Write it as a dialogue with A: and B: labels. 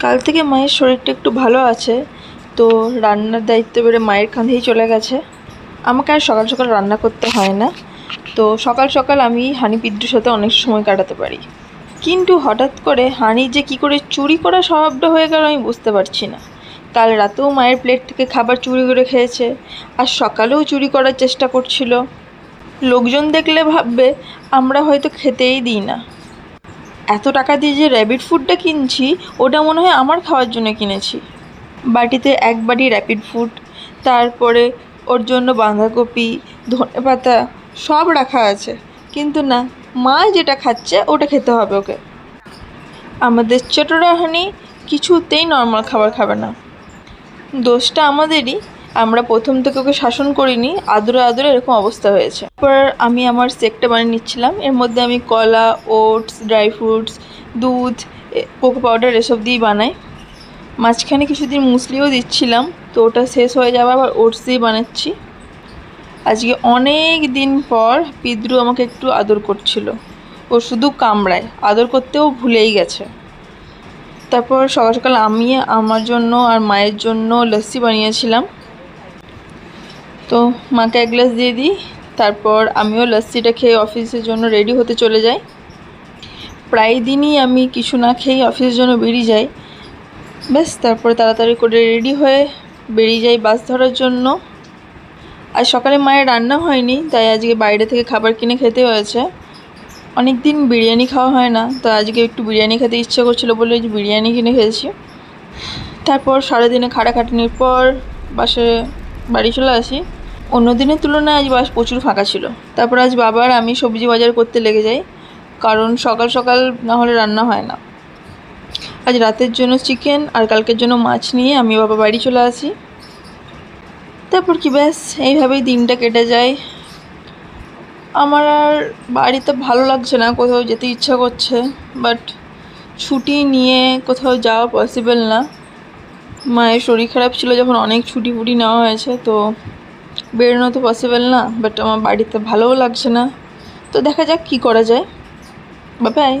A: কাল থেকে মায়ের শরীরটা একটু ভালো আছে, তো রান্নার দায়িত্ব বেড়ে মায়ের কাঁধেই চলে গেছে। আমাকে আর সকাল সকাল রান্না করতে হয় না, তো সকাল সকাল আমি হানি পিদ্রুর সাথে অনেক সময় কাটাতে পারি। কিন্তু হঠাৎ করে হানির যে কী করে চুরি করা স্বভাবটা হয়ে গেল আমি বুঝতে পারছি না। কাল রাতেও মায়ের প্লেট থেকে খাবার চুরি করে খেয়েছে, আর সকালেও চুরি করার চেষ্টা করছিল। লোকজন দেখলে ভাববে আমরা হয়তো খেতেই দিই না। এত টাকা দিয়ে যে র্যাবিট ফুডটা কিনছি ওটা মনে হয় আমার খাওয়ার জন্য কিনেছি। বাটিতে এক বাটি র্যাপিড ফুড, তারপরে ওর জন্য বাঁধাকপি, ধনেপাতা সব রাখা আছে, কিন্তু না, মা যেটা খাচ্ছে ওটা খেতে হবে ওকে। আমাদের ছোটরা হানি কিছুতেই নর্মাল খাবার খাবে না। দোষটা আমাদেরই, আমরা প্রথম থেকে ওকে শাসন করিনি, আদরে আদরে এরকম অবস্থা হয়েছে। তারপর আমি আমার শেকটা বানিয়ে নিচ্ছিলাম। এর মধ্যে আমি কলা, ওটস, ড্রাই ফ্রুটস, দুধ, কোকো পাউডার এসব দিয়েই বানাই। মাঝখানে কিছুদিন মুসলিও দিচ্ছিলাম, তো ওটা শেষ হয়ে যাবে, আবার ওটস দিয়ে বানাচ্ছি। আজকে অনেক দিন পর পিদ্রু আমাকে একটু আদর করছিল। ও শুধু কামড়ায়, আদর করতেও ভুলেই গেছে। তারপর সকাল সকাল আমি আমার জন্য আর মায়ের জন্য লস্যি বানিয়েছিলাম, তো মাকে এক গ্লাস দিয়ে দিই। তারপর আমিও লস্যিটা খেয়ে অফিসের জন্য রেডি হতে চলে যাই। প্রায় দিনই আমি কিছু না খেয়েই অফিসের জন্য বেরিয়ে যাই। ব্যাস, তারপরে তাড়াতাড়ি করে রেডি হয়ে বেরিয়ে যাই বাস ধরার জন্য। আজ সকালে মায়ের রান্না হয়নি, তাই আজকে বাইরে থেকে খাবার কিনে খেতে হয়েছে। অনেক দিন বিরিয়ানি খাওয়া হয় না, তো আজকে একটু বিরিয়ানি খেতে ইচ্ছে করছিলো বলে বিরিয়ানি কিনে খেয়েছি। তারপর সারাদিনে খাটাখাটনির পর বাড়ি চলে আসি। অন্য দিনের তুলনায় আজ বাস প্রচুর ফাঁকা ছিল। তারপর আজ বাবা আর আমি সবজি বাজার করতে লেগে যাই, কারণ সকাল সকাল না হলে রান্না হয় না। আজ রাতের জন্য চিকেন আর কালকের জন্য মাছ নিয়ে আমি বাবা বাড়ি চলে আসি। তারপর কি ব্যাস এইভাবেই দিনটা কেটে যায়। আমার আর বাড়িতে ভালো লাগছে না, কোথাও যেতে ইচ্ছা করছে, বাট ছুটি নিয়ে কোথাও যাওয়া পসিবল না। মায়ের শরীর খারাপ ছিল যখন অনেক ছুটি ফুটি নেওয়া হয়েছে, তো বেরোনো তো পসিবল না। বাট আমার বাড়িতে ভালোও লাগছে না, তো দেখা যাক কী করা যায়। Bye bye.